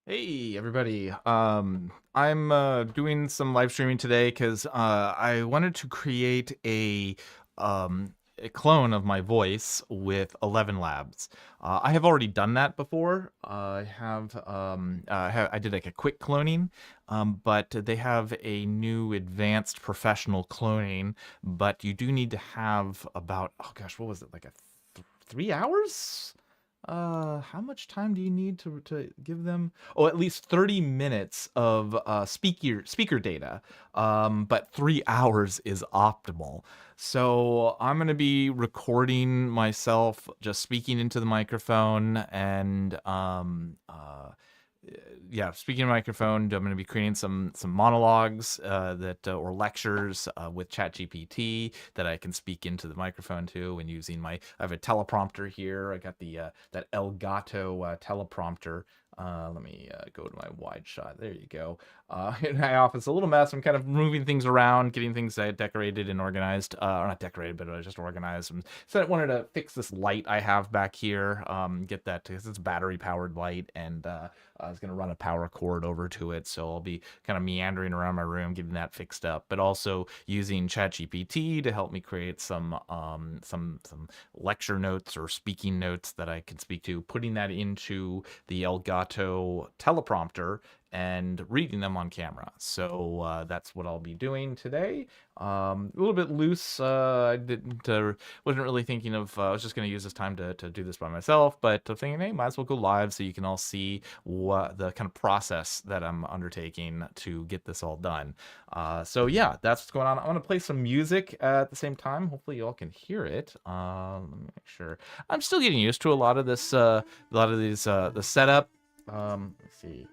Hey everybody. I'm doing some live streaming today because I wanted to create a clone of my voice with ElevenLabs. I have already done that before. I did like a quick cloning, but they have a new advanced professional cloning. But you do need to have about, oh gosh, what was it, like a 3 hours? How much time do you need to give them? Oh, at least 30 minutes of speaker data. But 3 hours is optimal. So I'm gonna be recording myself just speaking into the microphone and yeah, speaking of microphone, I'm going to be creating some monologues that or lectures with ChatGPT that I can speak into the microphone to, and using I have a teleprompter here. I got the that Elgato teleprompter. Let me go to my wide shot. There you go. In my office, a little mess. I'm kind of moving things around, getting things decorated and organized. Or not decorated, but just organized. So I wanted to fix this light I have back here. Get that because it's battery powered light, and I was going to run a power cord over to it, so I'll be kind of meandering around my room getting that fixed up, but also using ChatGPT to help me create some lecture notes or speaking notes that I can speak to, putting that into the Elgato teleprompter and reading them on camera. So that's what I'll be doing today. A little bit loose. I didn't wasn't really thinking of. I was just going to use this time to do this by myself, but thinking, hey, might as well go live so you can all see what the kind of process that I'm undertaking to get this all done. So yeah, that's what's going on. I'm going to play some music at the same time. Hopefully you all can hear it. Let me make sure. I'm still getting used to a lot of this. A lot of these the setup. Let's see.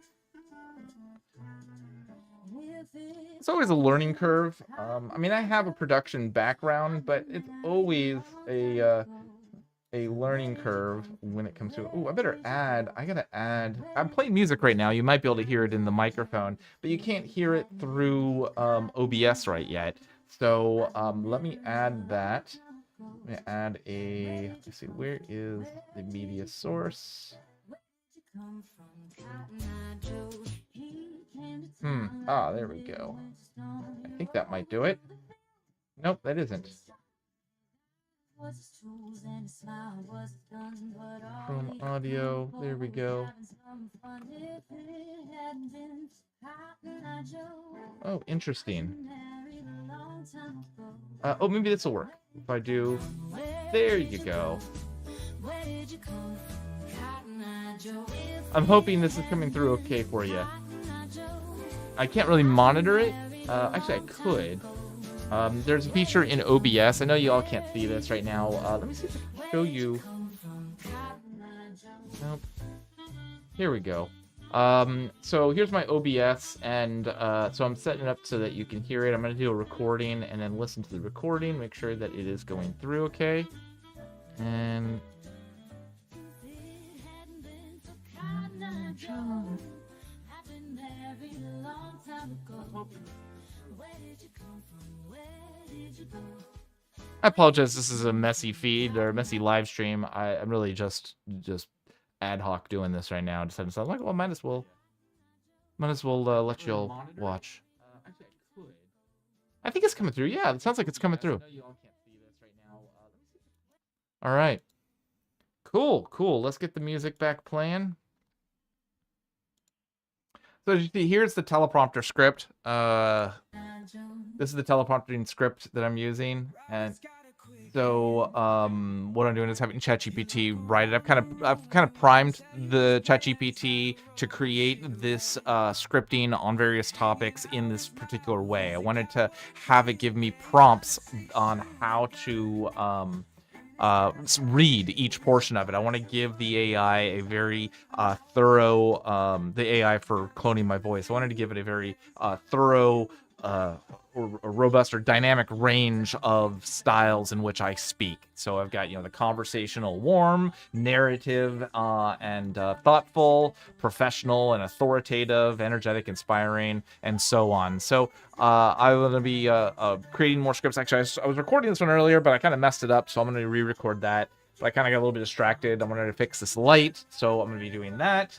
It's always a learning curve. I mean, I have a production background, but it's always a learning curve when it comes to. Oh, I better add. I gotta add. I'm playing music right now. You might be able to hear it in the microphone, but you can't hear it through OBS right yet. So let me add that. I'm gonna add a. Let's see. Where is the media source? There we go. I think that might do it. Nope, that isn't. Chrome audio. There we go. Oh, interesting. Oh, maybe this will work. If I do. There you go. I'm hoping this is coming through okay for you. I can't really monitor it. Actually, I could. There's a feature in OBS. I know you all can't see this right now. Let me see if I can show you. Nope. Here we go. So here's my OBS, and so I'm setting it up so that you can hear it. I'm going to do a recording and then listen to the recording, make sure that it is going through okay. And I apologize. This is a messy feed or a messy live stream. I'm really just ad hoc doing this right now. Just I'm like, well, might as well let you all watch. Actually, I could. I think it's coming through. Yeah, it sounds like it's coming through. All right. Cool. Let's get the music back playing. So as you see, here's the teleprompter script. This is the teleprompting script that I'm using, and so what I'm doing is having ChatGPT write it. I've kind of primed the ChatGPT to create this scripting on various topics in this particular way. I wanted to have it give me prompts on how to read each portion of it. I want to give the AI a very thorough, the AI for cloning my voice. I wanted to give it a very thorough, or robust or dynamic range of styles in which I speak. So I've got, the conversational, warm, narrative, and thoughtful, professional and authoritative, energetic, inspiring, and so on. So I'm going to be creating more scripts. Actually, I was recording this one earlier, but I kind of messed it up, so I'm going to re-record that. but I kind of got a little bit distracted. I wanted to fix this light, so I'm going to be doing that.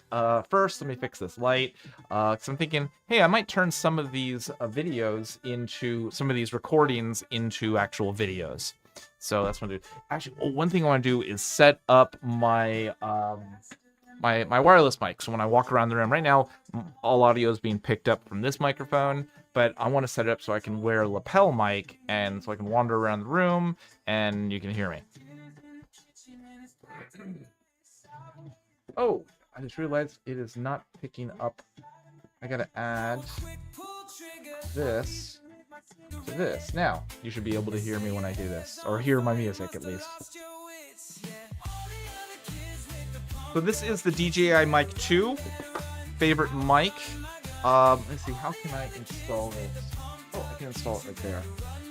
First, let me fix this light, because I'm thinking, hey, I might turn some of these videos into, some of these recordings into actual videos. So that's what I'm going to do. Actually, one thing I want to do is set up my my wireless mic. So when I walk around the room right now, all audio is being picked up from this microphone, but I want to set it up so I can wear a lapel mic and so I can wander around the room and you can hear me. Oh, I just realized it is not picking up. I gotta add this to this. Now, you should be able to hear me when I do this, or hear my music at least. So this is the DJI Mic 2 favorite mic. Let's see, how can I install this? Oh, I can install it right there.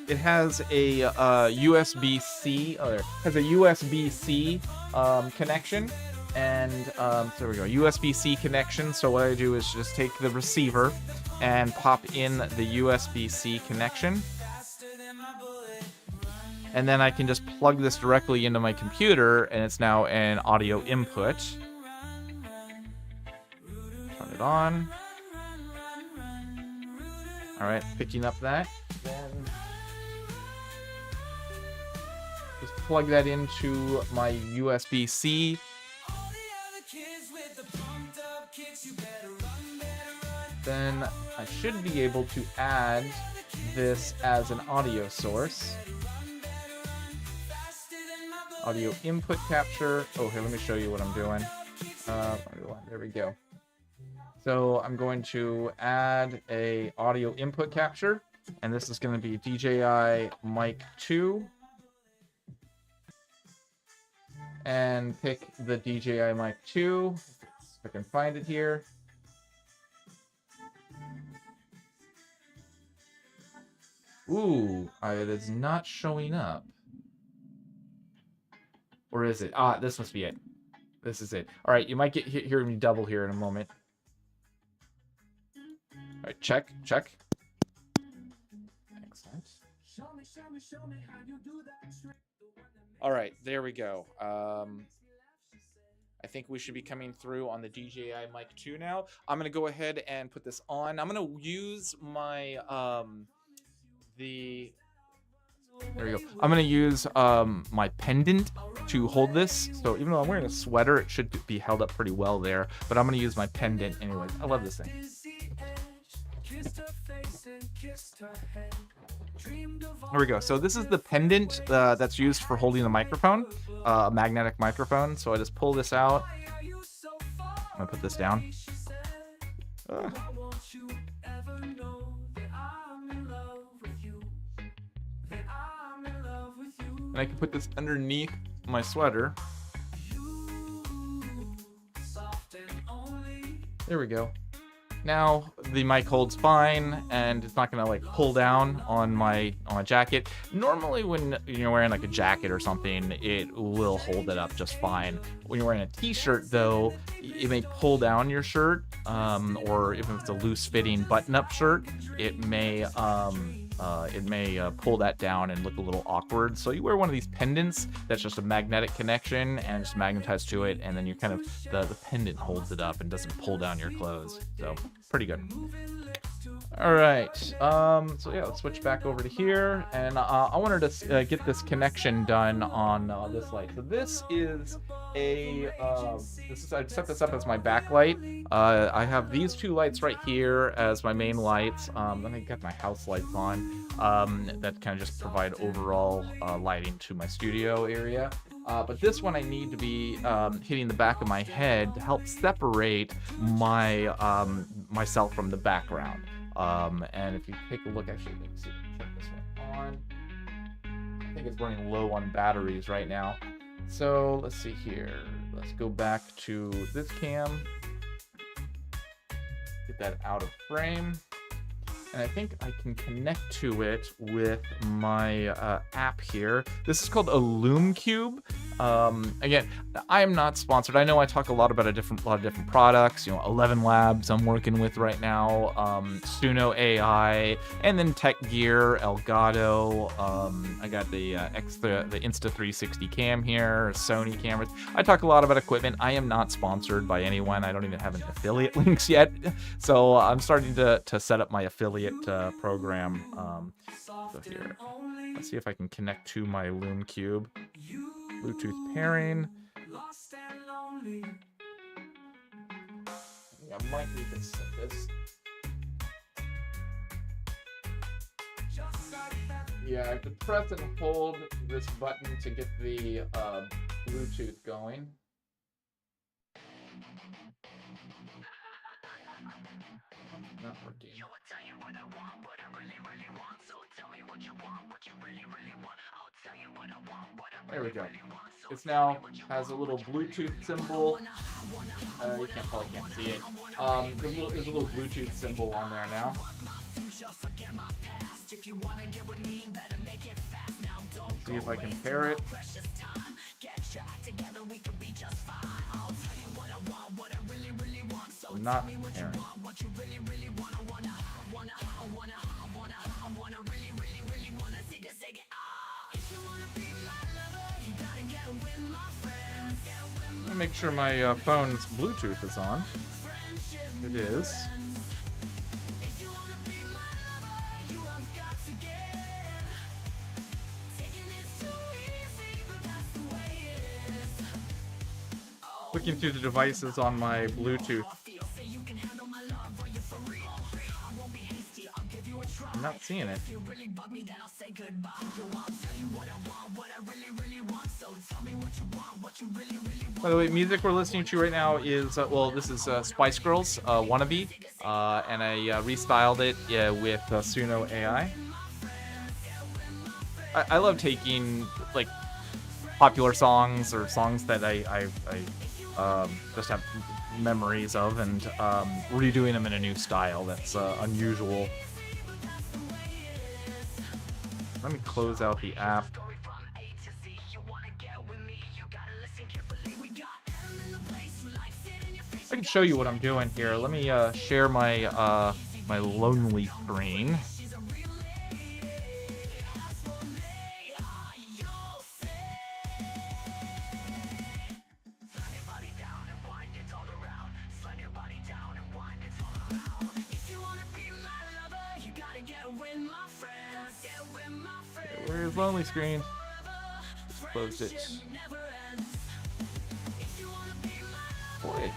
It has a USB-C. Oh, there. It has a USB-C connection, and so there we go. USB-C connection. So what I do is just take the receiver and pop in the USB-C connection. And then I can just plug this directly into my computer, and it's now an audio input. Turn it on. All right, picking up that. Then just plug that into my USB-C. Then I should be able to add this as an audio source. Audio input capture. Oh, here, let me show you what I'm doing. There we go. So I'm going to add a audio input capture, and this is going to be DJI Mic 2. And pick the DJI Mic 2, if I can find it here. Ooh, it is not showing up. Or is it? Ah, this must be it. This is it. All right, you might hear me double here in a moment. All right, check. Excellent. All right, there we go. I think we should be coming through on the DJI Mic 2 now. I'm going to go ahead and put this on. I'm going to use my there we go. I'm going to use my pendant to hold this. So even though I'm wearing a sweater, it should be held up pretty well there. But I'm going to use my pendant anyways. I love this thing. There we go. So this is the pendant that's used for holding the microphone, a magnetic microphone. So I just pull this out. I'm going to put this down. And I can put this underneath my sweater. There we go. Now the mic holds fine, and it's not gonna like pull down on my jacket. Normally, when you're wearing like a jacket or something, it will hold it up just fine. When you're wearing a t-shirt, though, it may pull down your shirt, or if it's a loose-fitting button-up shirt, it may pull that down and look a little awkward. So you wear one of these pendants that's just a magnetic connection and just magnetized to it, and then you kind of the pendant holds it up and doesn't pull down your clothes. So pretty good. All right, so yeah, let's switch back over to here, and I wanted to get this connection done on this light. So this is I set this up as my backlight. I have these two lights right here as my main lights. Then I got my house lights on that kind of just provide overall lighting to my studio area. But this one I need to be hitting the back of my head to help separate my myself from the background. And if you take a look, actually, let me see if I can turn this one on. I think it's running low on batteries right now. So let's see here. Let's go back to this cam. Get that out of frame. And I think I can connect to it with my app here. This is called a Loom Cube. Again, I am not sponsored. I know I talk a lot about lot of different products. You know, ElevenLabs I'm working with right now, Suno AI, and then Tech Gear, Elgato. I got the the Insta360 cam here, Sony cameras. I talk a lot about equipment. I am not sponsored by anyone. I don't even have an affiliate links yet, so I'm starting to set up my affiliate program. So here, let's see if I can connect to my Loom Cube. Bluetooth pairing. I might need to set this. Yeah, I have to press and hold this button to get the Bluetooth going. Not working. There we go. It's now has a little Bluetooth symbol. You probably can't see it. There's a little Bluetooth symbol on there now. Let's see if I can pair it. Not pairing. Let me make sure my phone's Bluetooth is on. It is. Looking through the devices on my Bluetooth. I'm not seeing it. By the way, music we're listening to right now is, well, this is Spice Girls, Wannabe, and I restyled it with Suno AI. I love taking, like, popular songs or songs that I just have memories of and redoing them in a new style that's unusual. Let me close out the app. I can show you what I'm doing here. Let me share my my lonely screen. Where's lonely screen? Just closed it. Boy.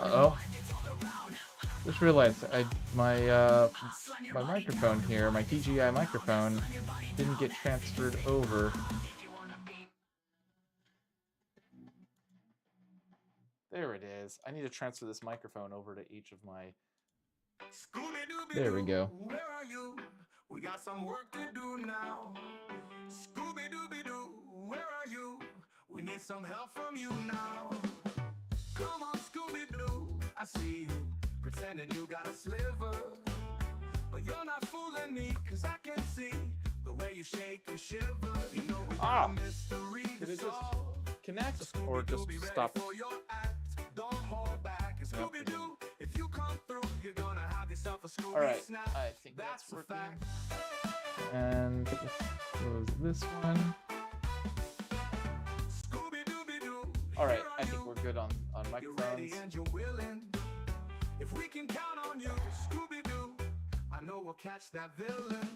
Uh-oh. Just realized my microphone here, my DJI microphone, didn't get transferred over. There it is. I need to transfer this microphone over to each of my... There we go. Where are you? We got some work to do now. Scooby-Dooby-Doo, where are you? We need some help from you now. Come on, Scooby-Doo, I see you, pretending you got a sliver. But you're not fooling me, cause I can see the way you shake and shiver. You know we got a mystery to solve. Connect or just stop? Don't hold back. Scooby-Doo, if you come through, you're gonna have yourself a Scooby. Alright, I think that's working. And let's close this one. Alright, I think we're good on microphones. If we can count on you, Scooby-Doo, I know we'll catch that villain.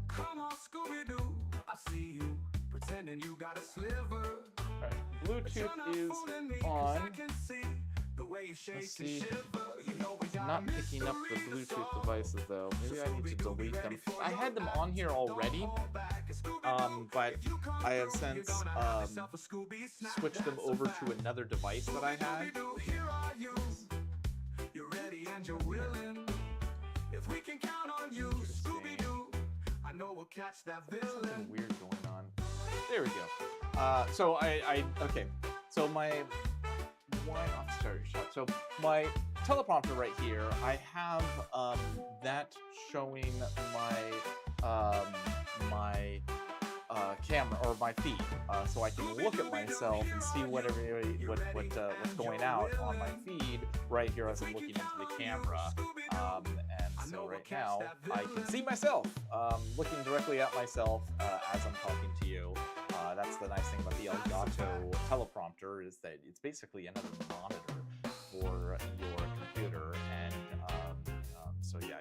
Come on, Scooby-Doo, I see you, pretending you got a sliver. Alright, Bluetooth is on. Let's see. Not picking up the Bluetooth devices though. Maybe I need to delete them. I had them on here already. but I have since switched them over to another device that I had. You're ready and you're willing. If we can count on you, Scooby-Doo, I know we'll catch that villain. Something weird going on. There we go. So okay. So my shot. So my teleprompter right here, I have that showing my camera or my feed, so I can look at myself and see what's going out on my feed right here as I'm looking into the camera. And so right now I can see myself looking directly at myself as I'm talking to you. That's the nice thing about the Elgato teleprompter, is that it's basically another monitor for your computer, and so yeah, you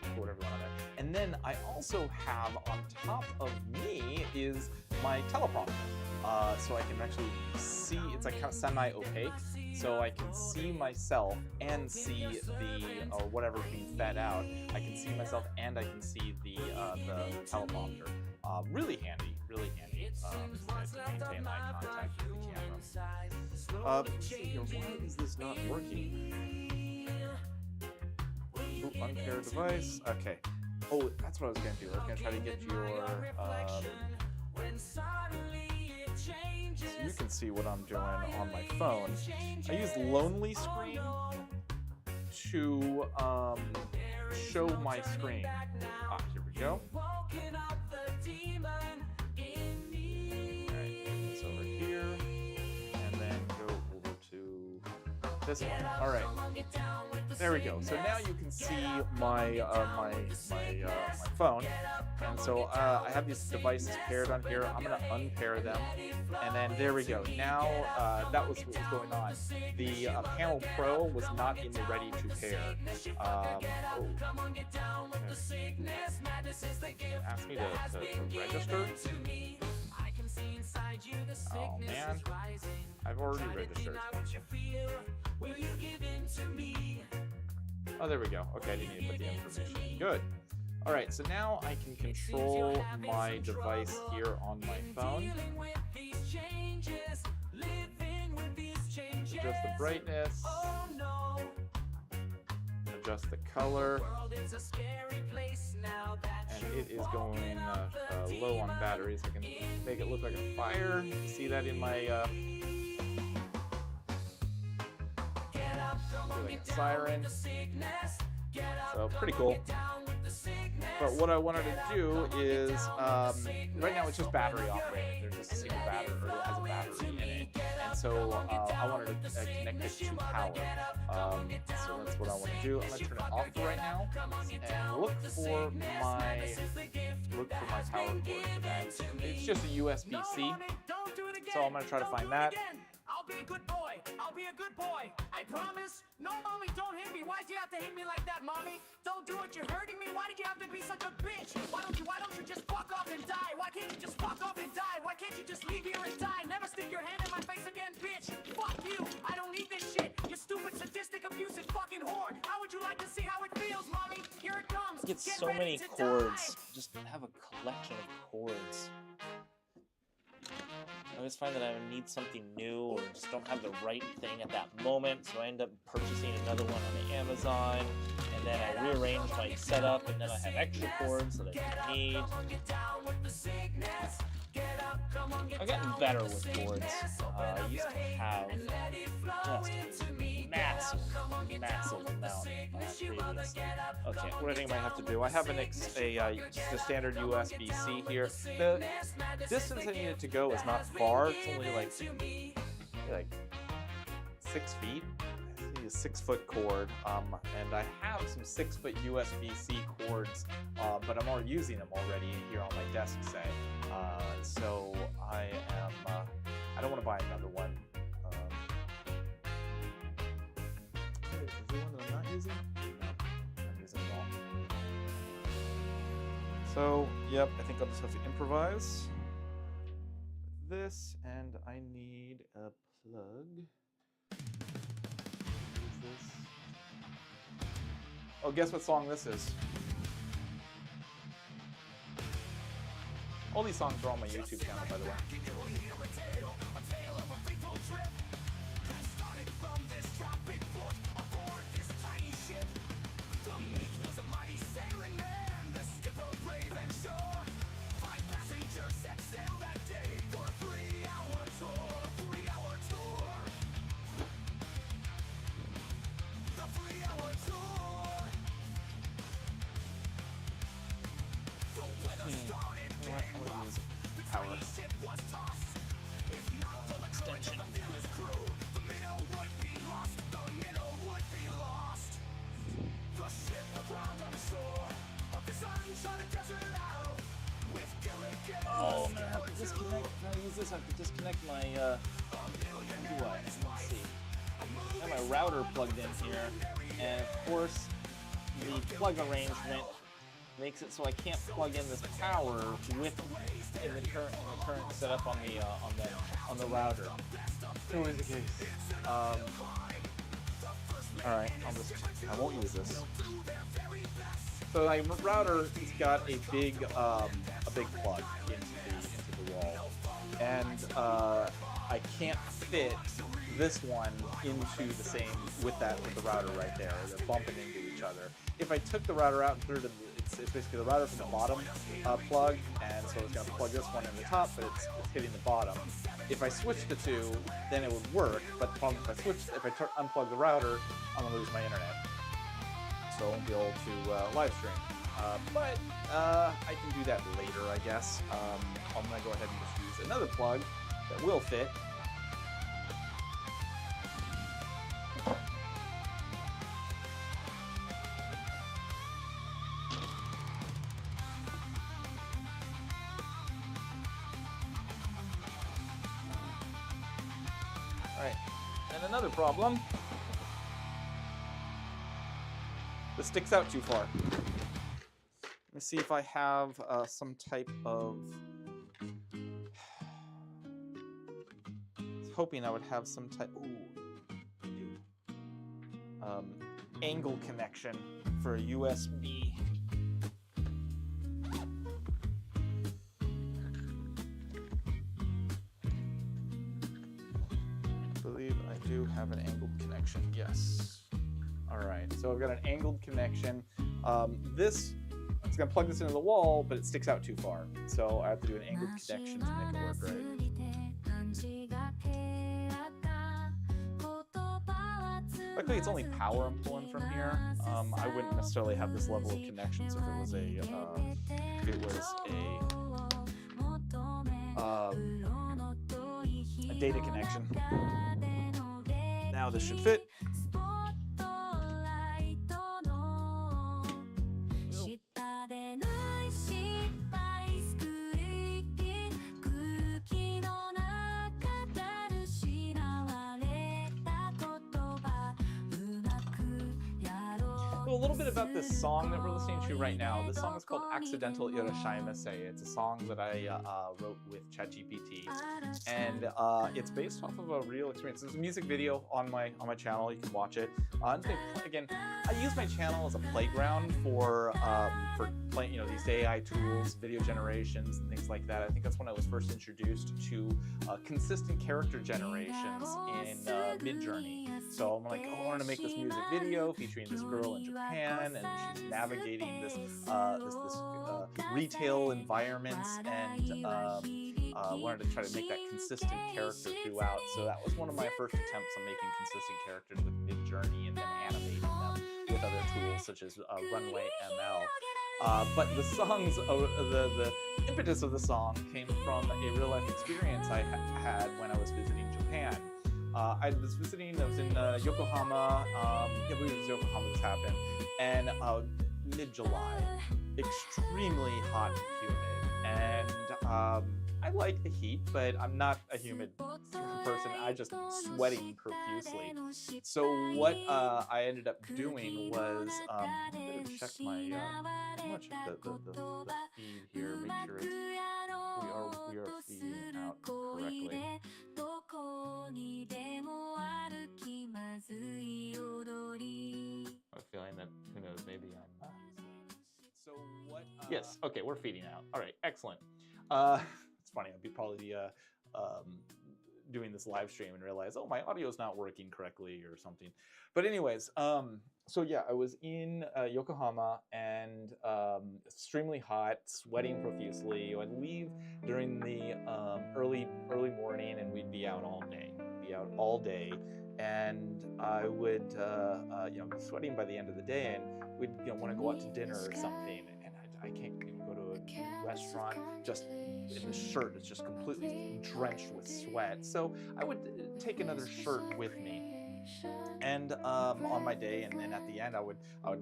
can record everyone on there. And then I also have on top of me is my teleprompter, so I can actually see. It's like kind of semi-opaque, so I can see myself and see the or whatever being fed out. I can see myself and I can see the teleprompter. Really handy, really handy to maintain eye contact with the camera. Let's see here, why is this not working? Ooh, unpair device. Okay. Oh, that's what I was going to do. I was going to try to get your... so you can see what I'm doing on my phone. I use Lonely Screen to show my screen. Here we go. It's over here, and then go over to this one. All right, there we go. So now you can see my phone, and so I have these devices paired on here. I'm gonna unpair them, and then there we go. Now that was what was going on. The Panel Pro was not in the ready to pair. Ask me to register. Oh man, I've already registered. Oh, there we go. Okay, I didn't need to put the information. Good. All right, so now I can control my device here on my phone. Adjust the brightness. Adjust the color. And it is going low on batteries. I can make it look like a fire. See that in my like a siren. So pretty cool. But what I wanted to do is, right now it's just battery operated. There's just a single battery, or it has a battery in it. And so I wanted to connect it to power. So that's what I want to do. I'm going to turn it off for right now and look for my power cord for that. It's just a USB-C. So I'm going to try to find that. I'll be a good boy. I'll be a good boy. I promise. No, mommy, don't hit me. Why'd you have to hit me like that, mommy? Don't do it. You're hurting me. Why did you have to be such a bitch? Why don't you just fuck off and die? Why can't you just fuck off and die? Why can't you just leave here and die? Never stick your hand in my face again, bitch. Fuck you. I don't need this shit. You stupid, sadistic, abusive fucking whore. How would you like to see how it feels, mommy? Here it comes. Get so many chords. Just have a collection of chords. I always find that I need something new or just don't have the right thing at that moment, so I end up purchasing another one on Amazon, and then I rearrange my setup, and then I have extra cords that I need. I've gotten better with cords. I used to have just massive amount previously. Okay, what I think I might have to do, I have just a standard USB-C here. The distance I need it to go is not far. It's only like 6 feet. I need a 6-foot cord, and I have some 6-foot USB-C cords, but I'm already using them already here on my desk, say. So I don't want to buy another one. Is there one that I'm not using? No, I'm using them all. So, yep, I think I'll just have to improvise with this, and I need a plug. What is this? Oh, guess what song this is? Oh All these songs are on my YouTube channel, by the way. Power. Extension. Oh man, I have to disconnect. Can I use this? I have to disconnect my how do I? Let's see. I have my router plugged in here, and of course the plug arrangement makes it so I can't plug in this power with in the current setup on the router. Always the case. All right, I won't use this. So my router has got a big plug into the wall, and I can't fit this one into the same with the router right there. They're bumping into each other. If I took the router out and threw it in it's basically the router from the bottom plug, and so it's going to plug this one in the top, but it's hitting the bottom. If I switch the two, then it would work, but the problem if I unplug the router, I'm going to lose my internet. So I won't be able to live stream. But I can do that later, I guess. I'm going to go ahead and just use another plug that will fit. Alright, and another problem. This sticks out too far. Let me see if I have some type of... I was hoping I would have some type... angle connection for a USB. I believe I do have an angled connection, yes. Alright, so I've got an angled connection. It's going to plug this into the wall, but it sticks out too far. So I have to do an angled connection to make it work right. Luckily, it's only power I'm pulling from here. I wouldn't necessarily have this level of connections if it was a data connection. Now this should fit. A little bit about this song that we're listening to right now. This song is called Accidental Irashaimase. It's a song that I wrote with ChatGPT, and it's based off of a real experience. There's a music video on my channel. You can watch it. Again, I use my channel as a playground for playing, these AI tools, video generations, and things like that. I think that's when I was first introduced to consistent character generations in Midjourney. So I'm like, I wanted to make this music video featuring this girl in Japan, and she's navigating this retail environments, and wanted to try to make that consistent character throughout. So that was one of my first attempts on making consistent characters with Midjourney, and then animating them with other tools such as Runway ML. But the songs, the impetus of the song came from a real life experience I had when I was visiting Japan. I was in Yokohama, I believe it was Yokohama this happened, and mid-July, extremely hot and humid, and I like the heat, but I'm not a humid person. I just sweating profusely. So what I ended up doing was check my I'm gonna check the feed here, make sure we are feeding out correctly. I'm feeling that, who knows, maybe I'm not. So what? Yes, okay, we're feeding out. All right, excellent. It's funny. I'd be probably doing this live stream and realize, oh, my audio is not working correctly or something. But anyways, so yeah, I was in Yokohama and extremely hot, sweating profusely. I'd leave during the early morning, and we'd be out all day. And I would, be sweating by the end of the day, and we'd, want to go out to dinner or something. And I can't go to a restaurant just in the shirt is just completely drenched with sweat. So I would take another shirt with me. And on my day, and then at the end, I would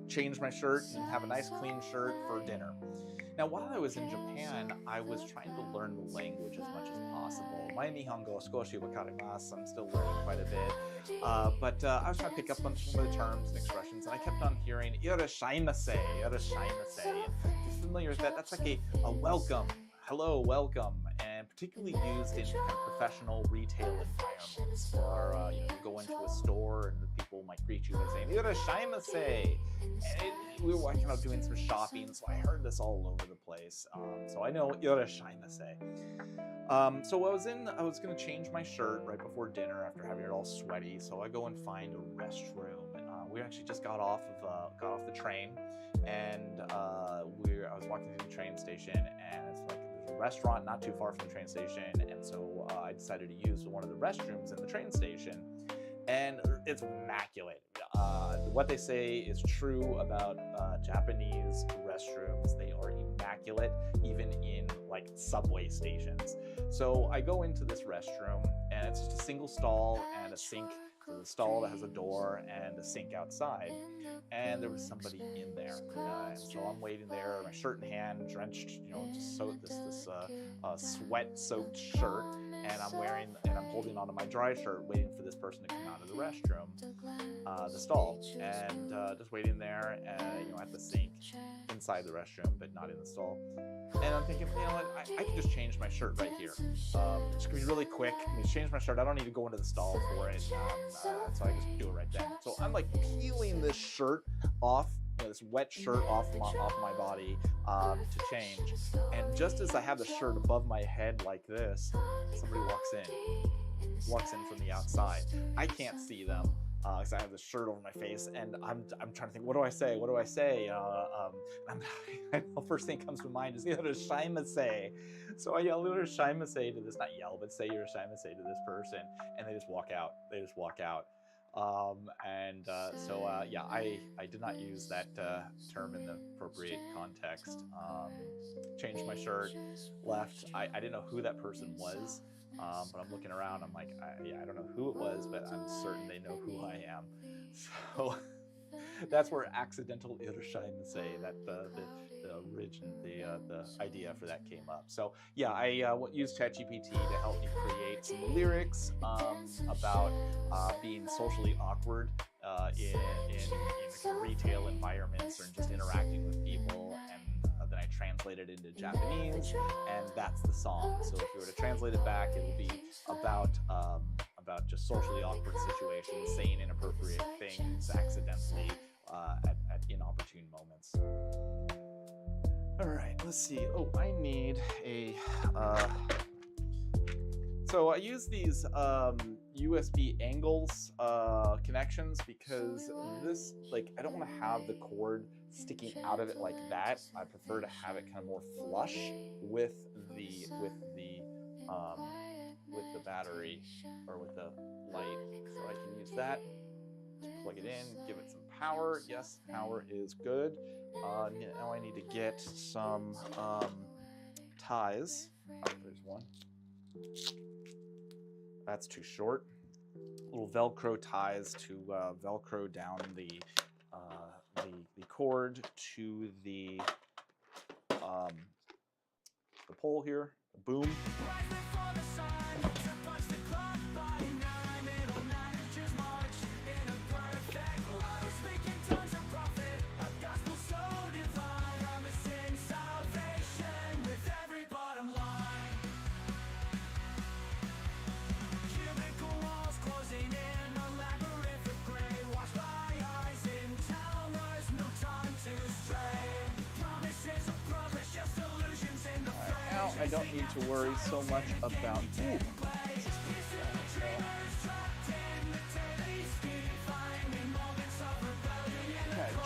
change my shirt and have a nice clean shirt for dinner. Now, while I was in Japan, I was trying to learn the language as much as possible. My Nihongo skoshi wakarimasu. I'm still learning quite a bit, but I was trying to pick up on some of the terms and expressions, and I kept on hearing "irashaimase," "irashaimase." And if you're familiar with that, that's like a welcome, hello, welcome, and particularly used in kind of professional retail environments, or you go into a store and the people might greet you by saying "irashaimase." And we were kind of doing some shopping, so I heard this all over the place. So I know "irashaimase." So I was going to change my shirt right before dinner after having it all sweaty. So I go and find a restroom. We actually just got off the train, and I was walking through the train station, and it's like there's a restaurant not too far from the train station, and so I decided to use one of the restrooms in the train station, and it's immaculate. What they say is true about Japanese restrooms. They are immaculate, even in like subway stations. So I go into this restroom, and it's just a single stall and a sink. So the stall that has a door and a sink outside, and there was somebody in there. And so I'm waiting there, my shirt in hand, drenched, just this sweat-soaked shirt, and I'm holding onto my dry shirt, waiting for this person to come out of the restroom, the stall, and just waiting there, at the sink, inside the restroom, but not in the stall. And I'm thinking, I can just change my shirt right here. It's gonna be really quick. I can change my shirt. I don't need to go into the stall for it. So I just do it right then. So I'm like peeling this shirt off, this wet shirt off my body to change. And just as I have the shirt above my head like this, somebody walks in from the outside. I can't see them, because I have this shirt over my face, and I'm trying to think, what do I say? The first thing that comes to mind is "irashaimase." So I yell "irashaimase" to this, not yell, but say "irashaimase" to this person, and they just walk out. I did not use that term in the appropriate context. Changed my shirt, left. I didn't know who that person was. But I'm looking around, I'm like, I don't know who it was, but I'm certain they know who I am. So that's where accidental "irashaimase," that the idea for that came up. So yeah, I used ChatGPT to help me create some lyrics about being socially awkward in retail environments, or just interacting with people, and then I translated it into Japanese, and that's the song. So if you were to translate it back, it would be about just socially awkward situations, saying inappropriate things accidentally at inopportune moments. All right, let's see. Oh, I need a. So I use these USB angles connections, because this, I don't want to have the cord sticking out of it like that. I prefer to have it kind of more flush with the battery, or with the light. So I can use that. Just plug it in, give it some power. Yes, power is good. Now I need to get some ties. There's one. That's too short. Little Velcro ties to Velcro down the cord to the pole here. Boom. I don't need to worry so much about. Ooh.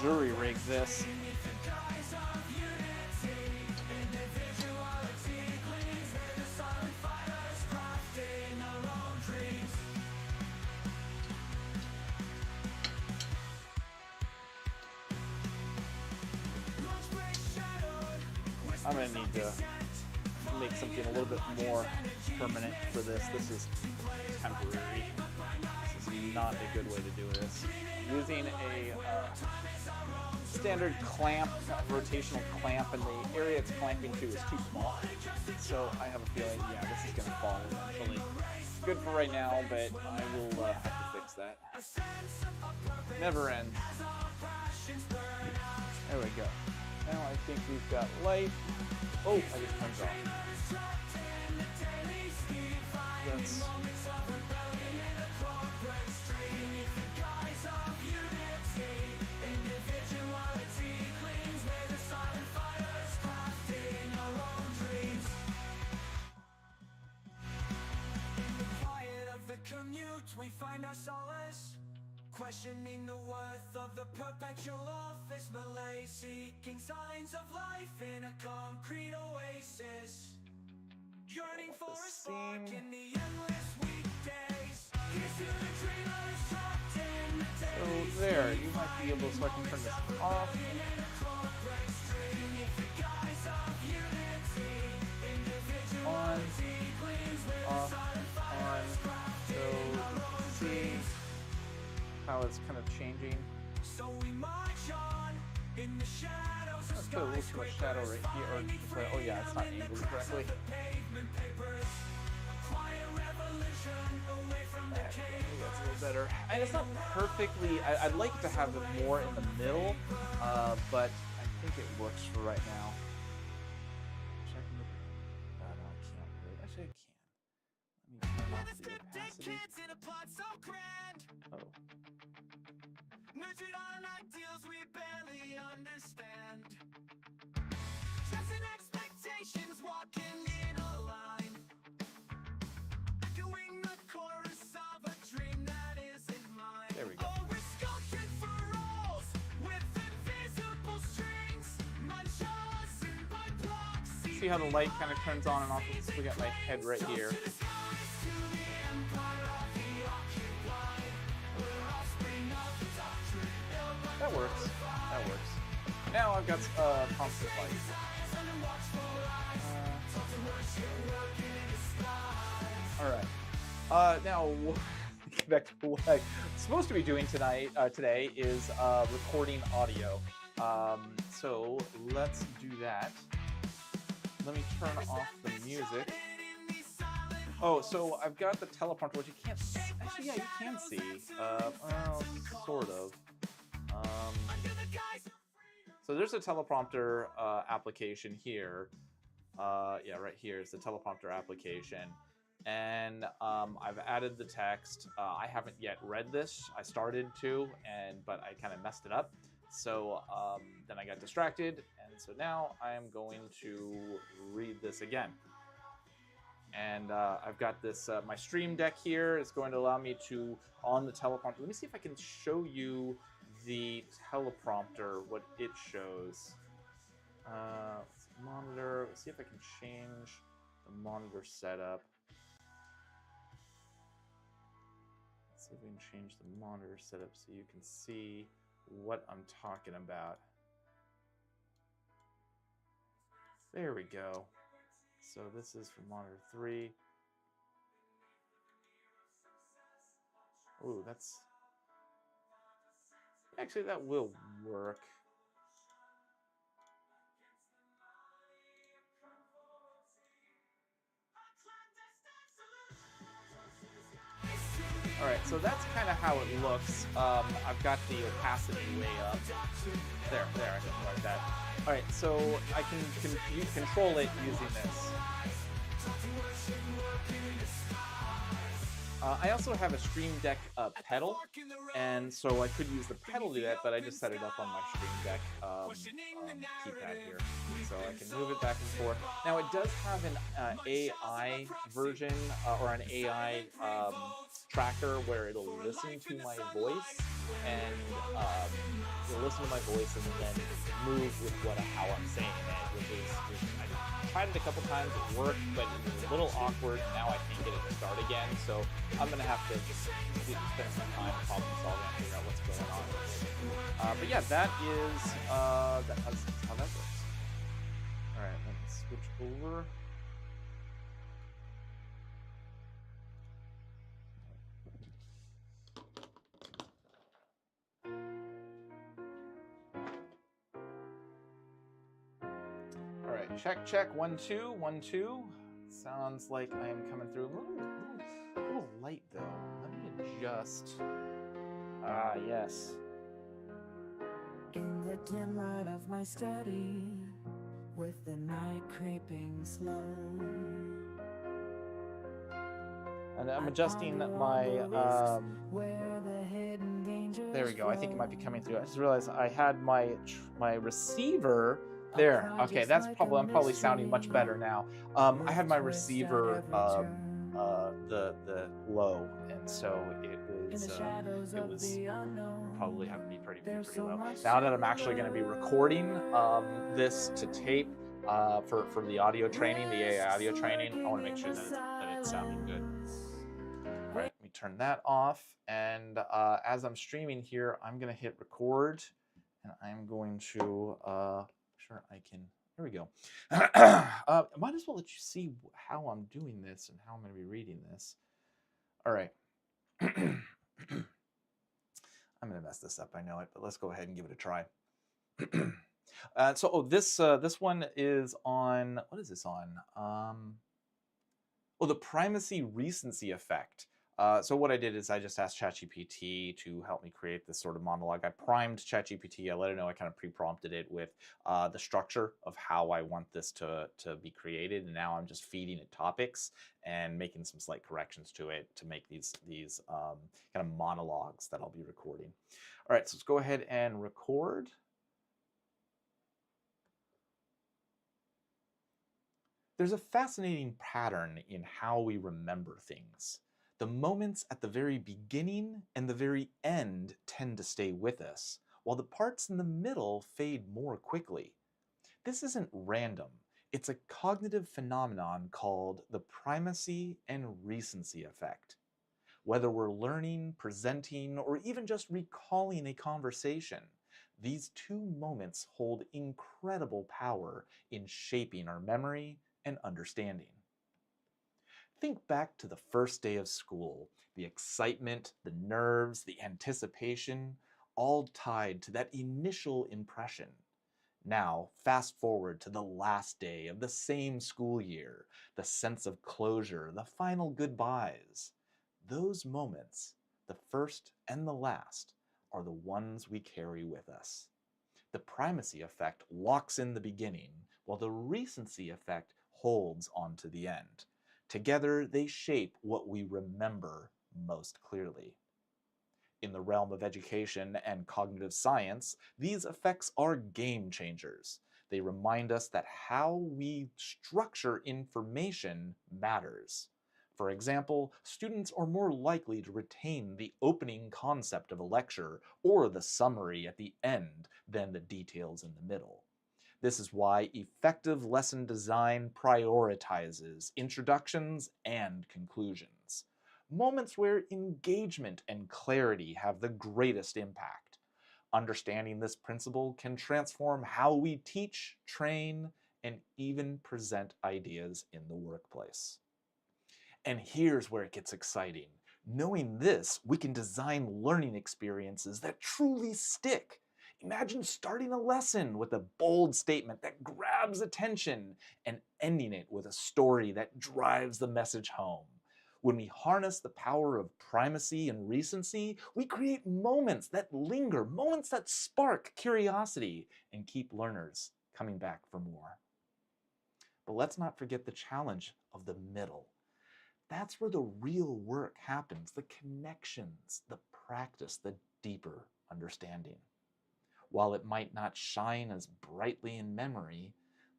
Jury rig this. I'm gonna need to make something a little bit more permanent for this. This is temporary. This is not a good way to do this. Using a standard clamp, rotational clamp, and the area it's clamping to is too small. So I have a feeling, yeah, this is gonna fall eventually. Good for right now, but I will have to fix that. Never ends. There we go. Now I think we've got light. Oh, I just turned it off. That's... we find our solace, questioning the worth of the perpetual office malaise, seeking signs of life in a concrete oasis, yearning for a spark in the endless weekdays. Here's to the dreamers trapped in the daily. So there, you might be able to, so I can turn this off. On, off, on. So see how it's kind of changing. So we march on in the shadows. Let's put a little too much shadow right here. Or just like, oh yeah, it's not angled correctly. That's a little better. And it's not perfectly. I'd like to have it more in the middle, but I think it works for right now. No, I can't really. Actually, I can. Let me turn off the opacity. Oh. Nurtured on ideals we barely understand. Trust and expectations walking in a line. Echoing the chorus of a dream that isn't mine. There we go. Oh, we're sculpted for roles with invisible strings. Munchausen by proxy. See how the light kind of turns on and off? We got my head right here. That works. That works. Now I've got constant light. All right. Now get back to what I'm supposed to be doing today is recording audio. So let's do that. Let me turn off the music. Oh, so I've got the teleprompter, which you can't see. Actually, yeah, you can see. Well, sort of. So there's a teleprompter application here. Yeah, right here is the teleprompter application. And I've added the text. I haven't yet read this. I started to, but I kind of messed it up. So then I got distracted. And so now I am going to read this again. And I've got this, my Stream Deck here is going to allow me to, on the teleprompter, let me see if I can show you the teleprompter, what it shows. Monitor, let's see if I can change the monitor setup. Let's see if we can change the monitor setup so you can see what I'm talking about. There we go. So this is for monitor 3. Ooh, that's... Actually, that will work. All right, so that's kind of how it looks. I've got the opacity way up. There, I can like that. All right, so I can control it using this. I also have a Stream Deck pedal, and so I could use the pedal to do that, but I just set it up on my Stream Deck keypad here, so I can move it back and forth. Now it does have an AI version or an AI tracker where it'll listen to my voice and it'll listen to my voice and then move with how I'm saying it, which is I tried it a couple times, it worked, but it was a little awkward. Now I can't get it to start again, so I'm gonna have to spend some time problem solving and figure out what's going on. But yeah, that is that's how that works. All right, let me switch over. All right, check 1 2 1 2. Sounds like I am coming through a little light though. Let me adjust. Ah, yes. In the dim light of my study, with the night creeping slow, And I'm adjusting my there we go. I think it might be coming through. I just realized I had my receiver there. Okay, I'm probably sounding much better now. I had my receiver the low, and so it was probably having to be pretty low. Now that I'm actually going to be recording this to tape for the audio training, the AI audio training, I want to make sure that it's sounding good. All right, let me turn that off. And as I'm streaming here, I'm going to hit record, and I'm going to sure I can. There we go. Might as well let you see how I'm doing this and how I'm going to be reading this. All right. I'm going to mess this up. I know it, but let's go ahead and give it a try. This one is on, what is this on? The primacy recency effect. So what I did is I just asked ChatGPT to help me create this sort of monologue. I primed ChatGPT. I let it know I kind of pre-prompted it with the structure of how I want this to be created, and now I'm just feeding it topics and making some slight corrections to it to make these kind of monologues that I'll be recording. All right, so let's go ahead and record. There's a fascinating pattern in how we remember things. The moments at the very beginning and the very end tend to stay with us, while the parts in the middle fade more quickly. This isn't random. It's a cognitive phenomenon called the primacy and recency effect. Whether we're learning, presenting, or even just recalling a conversation, these two moments hold incredible power in shaping our memory and understanding. Think back to the first day of school, the excitement, the nerves, the anticipation, all tied to that initial impression. Now, fast forward to the last day of the same school year, the sense of closure, the final goodbyes. Those moments, the first and the last, are the ones we carry with us. The primacy effect locks in the beginning, while the recency effect holds on to the end. Together, they shape what we remember most clearly. In the realm of education and cognitive science, these effects are game changers. They remind us that how we structure information matters. For example, students are more likely to retain the opening concept of a lecture or the summary at the end than the details in the middle. This is why effective lesson design prioritizes introductions and conclusions, moments where engagement and clarity have the greatest impact. Understanding this principle can transform how we teach, train, and even present ideas in the workplace. And here's where it gets exciting. Knowing this, we can design learning experiences that truly stick. Imagine starting a lesson with a bold statement that grabs attention and ending it with a story that drives the message home. When we harness the power of primacy and recency, we create moments that linger, moments that spark curiosity and keep learners coming back for more. But let's not forget the challenge of the middle. That's where the real work happens, the connections, the practice, the deeper understanding. While it might not shine as brightly in memory,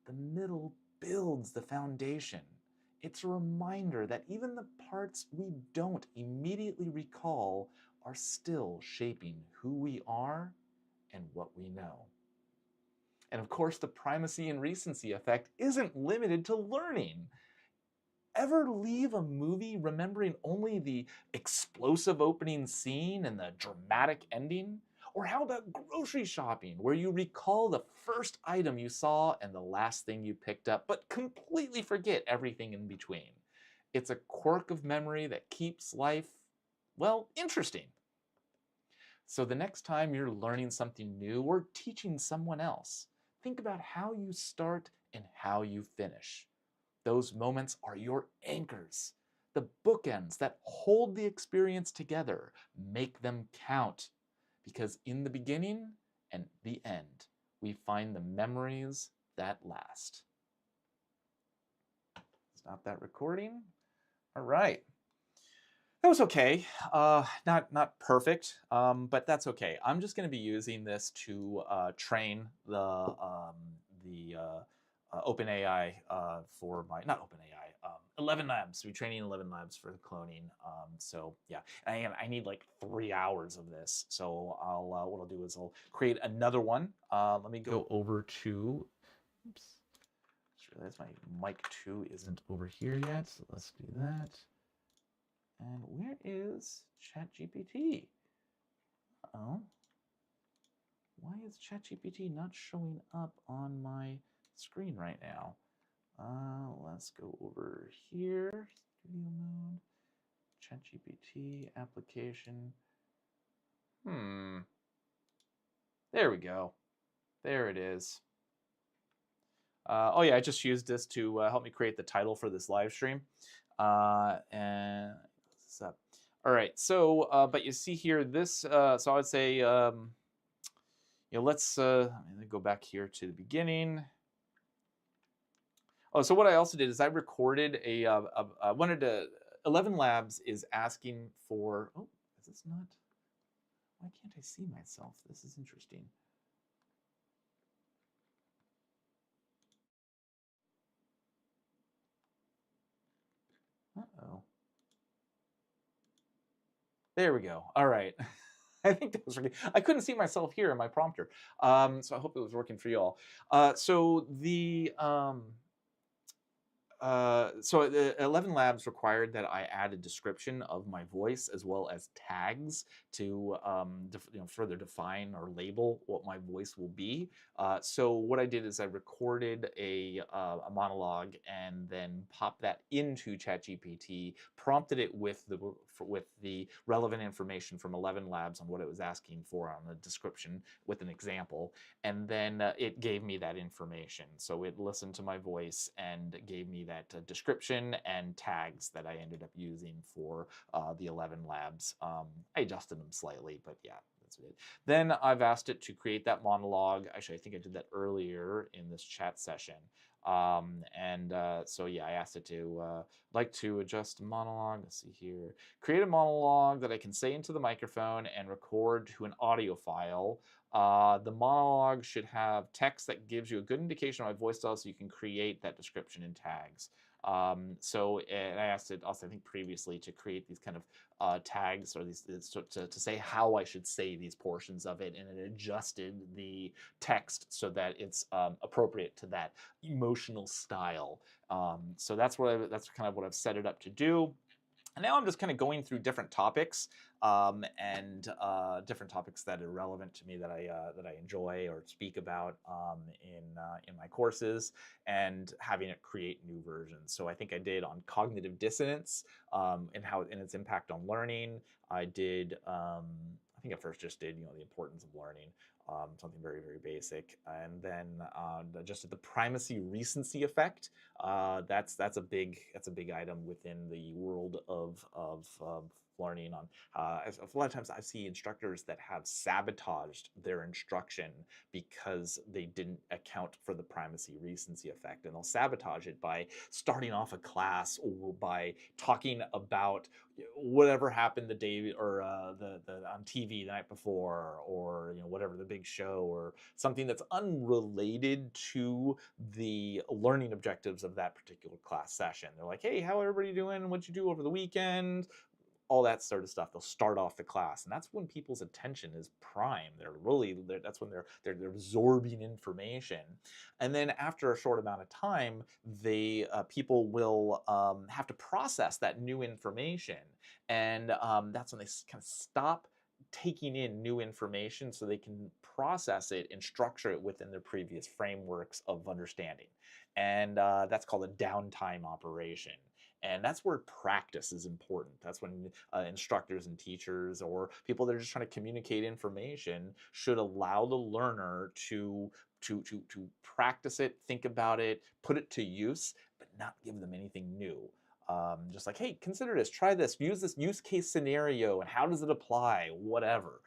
the middle builds the foundation. It's a reminder that even the parts we don't immediately recall are still shaping who we are and what we know. And of course, the primacy and recency effect isn't limited to learning. Ever leave a movie remembering only the explosive opening scene and the dramatic ending? Or how about grocery shopping, where you recall the first item you saw and the last thing you picked up, but completely forget everything in between? It's a quirk of memory that keeps life, well, interesting. So the next time you're learning something new or teaching someone else, think about how you start and how you finish. Those moments are your anchors, the bookends that hold the experience together. Make them count, because in the beginning and the end, we find the memories that last. Stop that recording. All right. That was okay. Not perfect, but that's okay. I'm just going to be using this to train the OpenAI for my not OpenAI, ElevenLabs. We're training ElevenLabs for cloning. So yeah, I need like 3 hours of this. So I'll what I'll do is I'll create another one. Let me go over to. Oops. Just realized my mic 2 isn't over here yet. So let's do that. And where is ChatGPT? Oh, why is ChatGPT not showing up on my screen right now? Let's go over here, studio mode, ChatGPT application. There we go. There it is. Oh yeah, I just used this to help me create the title for this live stream. And this up. All right, so but you see here this. So I would say, let's let me go back here to the beginning. Oh, so what I also did is I recorded I wanted to. ElevenLabs is asking for. Oh, is this not? Why can't I see myself? This is interesting. Uh-oh. There we go. All right. I think that was working. I couldn't see myself here in my prompter. So I hope it was working for y'all. So the ElevenLabs required that I add a description of my voice as well as tags to further define or label what my voice will be. So what I did is I recorded a monologue and then popped that into ChatGPT, prompted it with the relevant information from ElevenLabs on what it was asking for on the description with an example, and then it gave me that information. So it listened to my voice and gave me that description and tags that I ended up using for the ElevenLabs. I adjusted them slightly, but yeah, that's it. Then I've asked it to create that monologue. Actually, I think I did that earlier in this chat session. So yeah, I asked it to like to adjust monologue. Let's see here. Create a monologue that I can say into the microphone and record to an audio file. The monologue should have text that gives you a good indication of my voice style so you can create that description and tags. And I asked it also, I think previously, to create these kind of tags or these to say how I should say these portions of it, and it adjusted the text so that it's appropriate to that emotional style. So that's kind of what I've set it up to do. And now I'm just kind of going through different topics and different topics that are relevant to me that I enjoy or speak about in my courses, and having it create new versions. So I think I did on cognitive dissonance and its impact on learning. I did. I think I first just did the importance of learning. Something very, very basic, and then just at the primacy recency effect. That's a big item within the world of learning on. A lot of times I see instructors that have sabotaged their instruction because they didn't account for the primacy recency effect, and they'll sabotage it by starting off a class or by talking about whatever happened the day or the on TV the night before, or whatever the big show, or something that's unrelated to the learning objectives of that particular class session. They're like, hey, how everybody doing? What'd you do over the weekend? All that sort of stuff. They'll start off the class, and that's when people's attention is prime. That's when they're absorbing information, and then after a short amount of time, people will have to process that new information, and that's when they kind of stop taking in new information so they can process it and structure it within their previous frameworks of understanding. And that's called a downtime operation. And that's where practice is important. That's when instructors and teachers or people that are just trying to communicate information should allow the learner to practice it, think about it, put it to use, but not give them anything new. Just like, hey, consider this, try this, use this use case scenario, and how does it apply, whatever.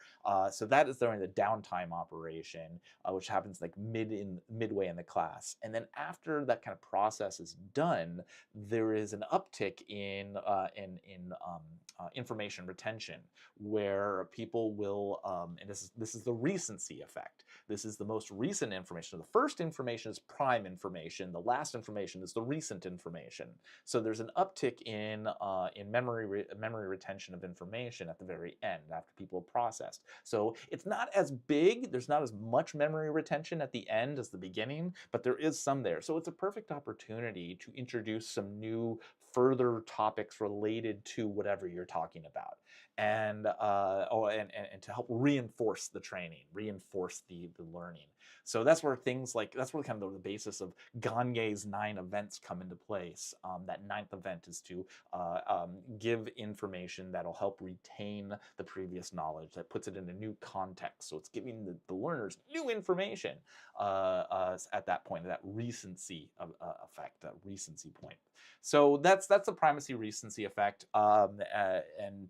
So that is during the downtime operation, which happens like midway in the class. And then after that kind of process is done, there is an uptick in information retention, where people will, and this is the recency effect. This is the most recent information. The first information is prime information. The last information is the recent information. So there's an uptick in memory retention of information at the very end after people have processed. So it's not as big. There's not as much memory retention at the end as the beginning, but there is some there. So it's a perfect opportunity to introduce some new further topics related to whatever you're talking about, and and to help reinforce the training, reinforce the learning. So that's where that's where kind of the basis of Gagne's 9 events come into place. That 9th event is to give information that'll help retain the previous knowledge, that puts it in a new context. So it's giving the learners new information at that point, that recency effect, that recency point. So that's the primacy recency effect, and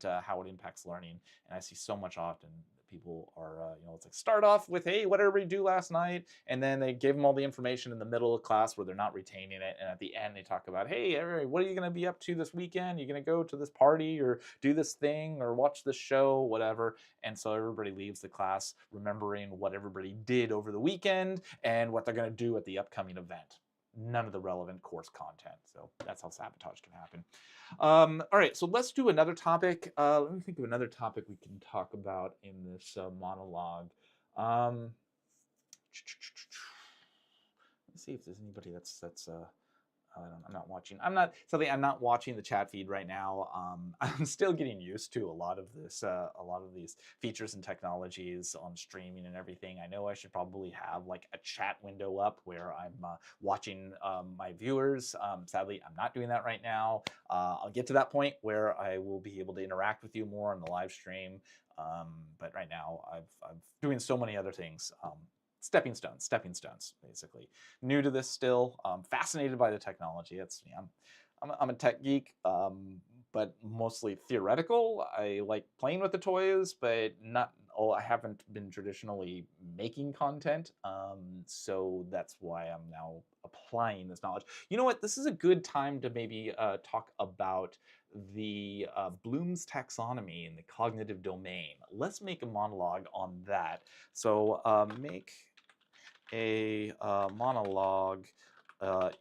how it impacts learning. And I see so much often people are, it's like start off with, hey, what did everybody do last night? And then they give them all the information in the middle of class where they're not retaining it. And at the end, they talk about, hey, everybody, what are you going to be up to this weekend? You're going to go to this party or do this thing or watch this show, whatever. And so everybody leaves the class remembering what everybody did over the weekend and what they're going to do at the upcoming event. None of the relevant course content. So that's how sabotage can happen. All right, so let's do another topic. Let me think of another topic we can talk about in this monologue. Let's see if there's anybody that's I'm not watching. I'm not watching the chat feed right now. I'm still getting used to a lot of these features and technologies on streaming and everything. I know I should probably have like a chat window up where I'm watching my viewers. Sadly, I'm not doing that right now. I'll get to that point where I will be able to interact with you more on the live stream. But right now, I'm doing so many other things. Stepping stones, basically. New to this still, fascinated by the technology. I'm a tech geek, but mostly theoretical. I like playing with the toys, but I haven't been traditionally making content. So that's why I'm now applying this knowledge. You know what? This is a good time to maybe talk about the Bloom's taxonomy in the cognitive domain. Let's make a monologue on that. So make a monologue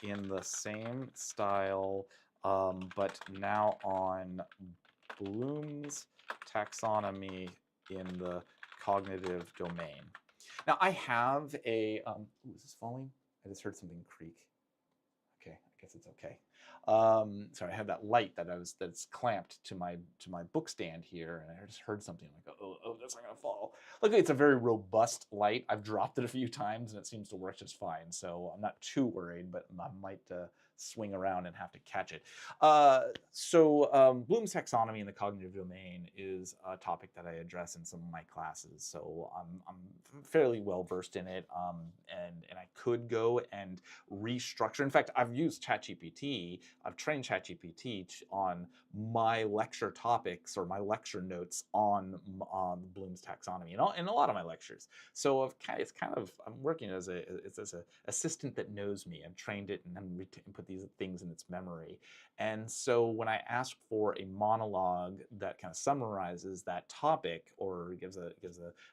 in the same style, but now on Bloom's taxonomy in the cognitive domain. Now I have a, is this falling? I just heard something creak. Okay, I guess it's okay. Sorry, I have that light that's clamped to my book stand here, and I just heard something like, oh, that's not gonna fall. Luckily, it's a very robust light. I've dropped it a few times, and it seems to work just fine. So I'm not too worried, but I might swing around and have to catch it. Bloom's taxonomy in the cognitive domain is a topic that I address in some of my classes. So I'm fairly well versed in it, and I could go and restructure. In fact, I've used ChatGPT. I've trained ChatGPT on my lecture topics or my lecture notes on Bloom's taxonomy in a lot of my lectures. So it's kind of I'm working as a assistant that knows me. I've trained it and then put these things in its memory. And so when I ask for a monologue that kind of summarizes that topic or